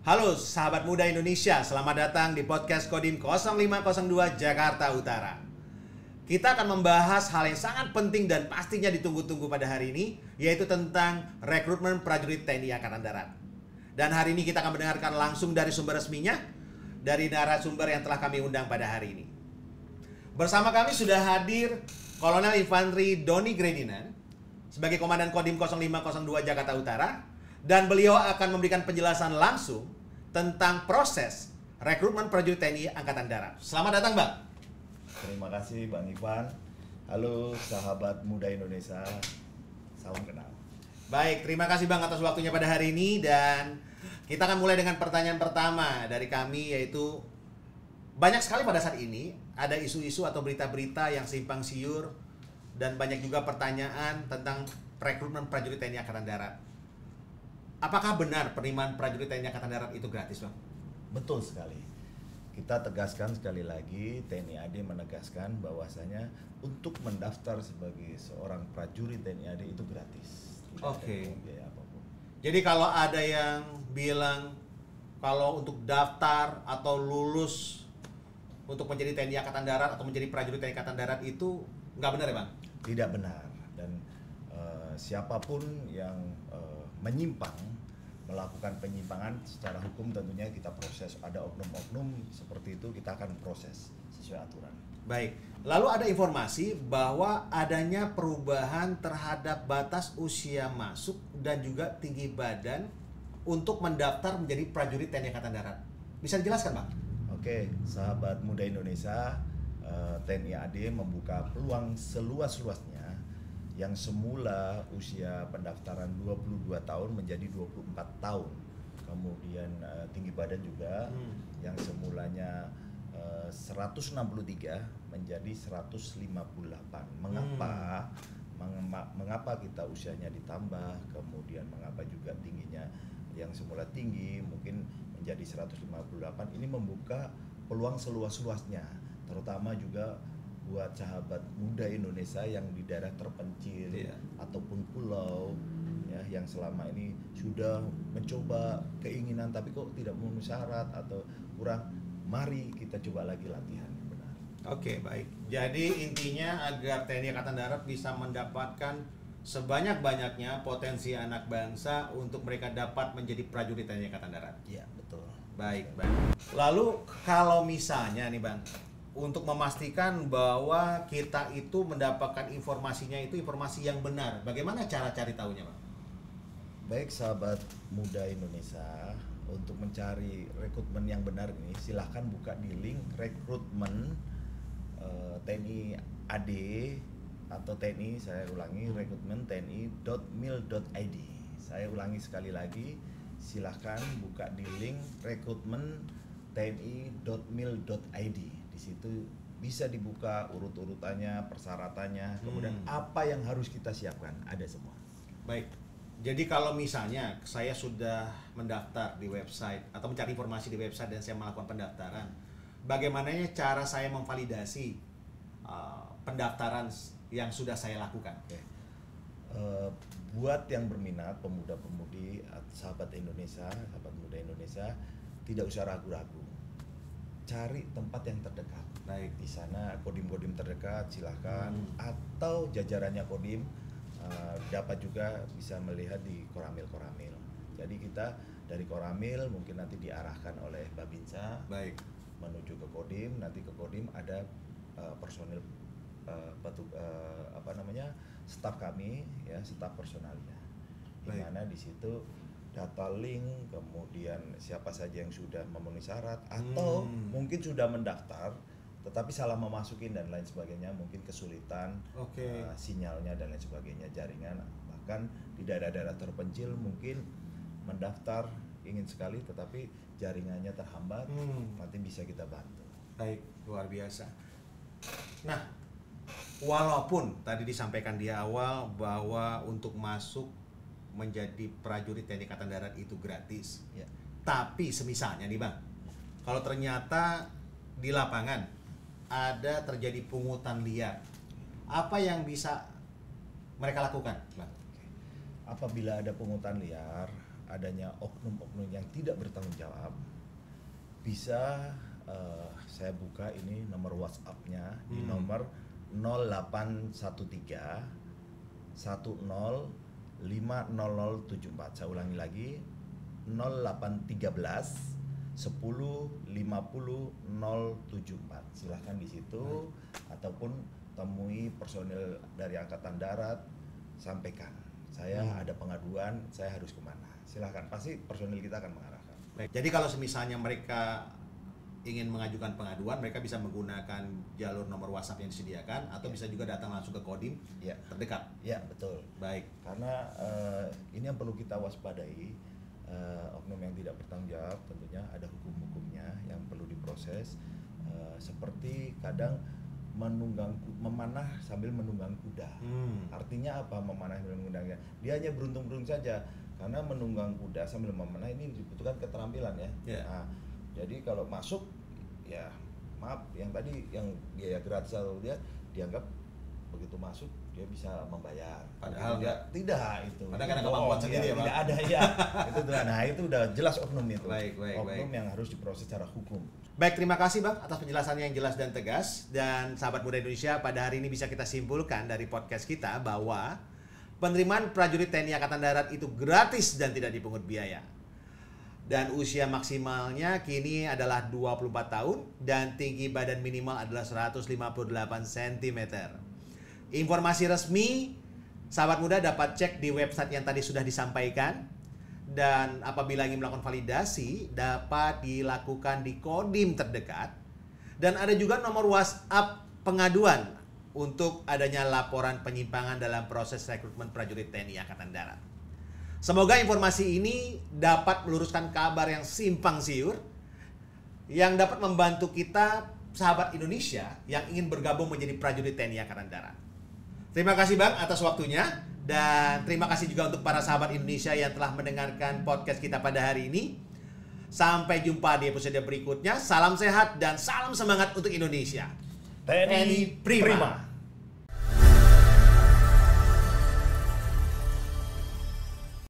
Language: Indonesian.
Halo sahabat muda Indonesia, selamat datang di podcast Kodim 0502 Jakarta Utara. Kita akan membahas hal yang sangat penting dan pastinya ditunggu-tunggu pada hari ini, yaitu tentang rekrutmen prajurit TNI Angkatan Darat. Dan hari ini kita akan mendengarkan langsung dari sumber resminya, dari narasumber yang telah kami undang pada hari ini. Bersama kami sudah hadir Kolonel Infantri Doni Gredinan sebagai Komandan Kodim 0502 Jakarta Utara, dan beliau akan memberikan penjelasan langsung tentang proses rekrutmen prajurit TNI Angkatan Darat. Selamat datang, Bang. Terima kasih Bang Ivan. Halo sahabat muda Indonesia, salam kenal. Baik, terima kasih Bang atas waktunya pada hari ini, dan kita akan mulai dengan pertanyaan pertama dari kami, yaitu banyak sekali pada saat ini ada isu-isu atau berita-berita yang simpang siur dan banyak juga pertanyaan tentang rekrutmen prajurit TNI Angkatan Darat. Apakah benar penerimaan prajurit TNI Angkatan Darat itu gratis, Bang? Betul sekali. Kita tegaskan sekali lagi, TNI AD menegaskan bahwasanya untuk mendaftar sebagai seorang prajurit TNI AD itu gratis. Oke. Tidak ada biaya apapun. Jadi kalau ada yang bilang kalau untuk daftar atau lulus untuk menjadi TNI Angkatan Darat atau menjadi prajurit TNI Angkatan Darat itu nggak benar ya, Bang? Tidak benar. Dan siapapun yang menyimpang, melakukan penyimpangan secara hukum tentunya kita proses. Ada oknum-oknum seperti itu, kita akan proses sesuai aturan. Baik, lalu ada informasi bahwa adanya perubahan terhadap batas usia masuk dan juga tinggi badan untuk mendaftar menjadi prajurit TNI Angkatan Darat. Bisa dijelaskan, Bang? Oke, sahabat muda Indonesia, TNI AD membuka peluang seluas-luasnya yang semula usia pendaftaran 22 tahun menjadi 24 tahun. Kemudian tinggi badan juga yang semulanya 163 menjadi 158. Mengapa kita usianya ditambah, kemudian mengapa juga tingginya yang semula tinggi mungkin menjadi 158. Ini membuka peluang seluas-luasnya, terutama juga buat sahabat muda Indonesia yang di daerah terpencil ataupun pulau ya, yang selama ini sudah mencoba keinginan tapi kok tidak memenuhi syarat atau kurang, mari kita coba lagi latihan. Benar. Oke, baik. Jadi intinya agar TNI Angkatan Darat bisa mendapatkan sebanyak-banyaknya potensi anak bangsa untuk mereka dapat menjadi prajurit TNI Angkatan Darat. Iya, betul. Baik, baik. Lalu kalau misalnya nih, Bang, untuk memastikan bahwa kita itu mendapatkan informasinya itu informasi yang benar, bagaimana cara cari tahunya, Bang? Baik sahabat muda Indonesia, untuk mencari rekrutmen yang benar ini silahkan buka di link rekrutmen TNI AD atau TNI, saya ulangi, rekrutmen tni.mil.id. Saya ulangi sekali lagi, silahkan buka di link rekrutmen tni.mil.id. Di situ bisa dibuka urut-urutannya, persyaratannya, kemudian apa yang harus kita siapkan, ada semua. Baik. Jadi kalau misalnya saya sudah mendaftar di website atau mencari informasi di website dan saya melakukan pendaftaran, bagaimana cara saya memvalidasi pendaftaran yang sudah saya lakukan? Oke. Buat yang berminat, pemuda-pemudi, sahabat Indonesia, sahabat muda Indonesia, tidak usah ragu-ragu. Cari tempat yang terdekat. Baik. Di sana kodim-kodim terdekat silahkan, atau jajarannya kodim dapat juga bisa melihat di Koramil. Jadi kita dari Koramil mungkin nanti diarahkan oleh Babinsa. Baik. Menuju ke kodim, nanti ke kodim ada personil staf kami ya, staf personalnya. Di mana di situ data link, kemudian siapa saja yang sudah memenuhi syarat atau mungkin sudah mendaftar tetapi salah memasukin dan lain sebagainya, mungkin kesulitan sinyalnya dan lain sebagainya, jaringan, bahkan di daerah-daerah terpencil mungkin mendaftar ingin sekali tetapi jaringannya terhambat, nanti bisa kita bantu. Baik, luar biasa. Nah, walaupun tadi disampaikan di awal bahwa untuk masuk menjadi prajurit TNI Angkatan Darat itu gratis. Ya. Tapi semisalnya nih, Bang, kalau ternyata di lapangan ada terjadi pungutan liar, apa yang bisa mereka lakukan, Bang? Apabila ada pungutan liar, adanya oknum-oknum yang tidak bertanggung jawab, bisa saya buka ini nomor WhatsApp-nya di nomor 0813 10 50074. Saya ulangi lagi, 0813 10 50 074. Silahkan di situ ataupun temui personil dari Angkatan Darat, sampaikan saya ada pengaduan, saya harus kemana. Silahkan, pasti personil kita akan mengarahkan. Baik. Jadi kalau misalnya mereka ingin mengajukan pengaduan, mereka bisa menggunakan jalur nomor WhatsApp yang disediakan atau bisa juga datang langsung ke Kodim terdekat. Ya, betul. Baik. Karena ini yang perlu kita waspadai, oknum yang tidak bertanggung jawab tentunya ada hukum-hukumnya yang perlu diproses. Seperti kadang memanah sambil menunggang kuda. Artinya apa memanah sambil menunggang kuda? Dia hanya beruntung-beruntung saja, karena menunggang kuda sambil memanah ini dibutuhkan keterampilan ya. Nah, jadi kalau masuk, ya maaf, yang tadi yang biaya gratis atau dia dianggap begitu masuk dia bisa membayar. Padahal tidak itu. Padahal kan ada kemampuan sendiri ya, Pak. Tidak ada ya. Itu tuh. Nah, itu udah jelas oknum itu. Oknum yang harus diproses secara hukum. Baik, terima kasih Bang atas penjelasannya yang jelas dan tegas. Dan sahabat muda Indonesia, pada hari ini bisa kita simpulkan dari podcast kita bahwa penerimaan prajurit TNI Angkatan Darat itu gratis dan tidak dipungut biaya. Dan usia maksimalnya kini adalah 24 tahun dan tinggi badan minimal adalah 158 cm. Informasi resmi sahabat muda dapat cek di website yang tadi sudah disampaikan, dan apabila ingin melakukan validasi dapat dilakukan di Kodim terdekat, dan ada juga nomor WhatsApp pengaduan untuk adanya laporan penyimpangan dalam proses rekrutmen prajurit TNI Angkatan Darat. Semoga informasi ini dapat meluruskan kabar yang simpang siur yang dapat membantu kita sahabat Indonesia yang ingin bergabung menjadi prajurit TNI Angkatan Darat. Terima kasih Bang atas waktunya, dan terima kasih juga untuk para sahabat Indonesia yang telah mendengarkan podcast kita pada hari ini. Sampai jumpa di episode berikutnya. Salam sehat dan salam semangat untuk Indonesia. TNI Prima.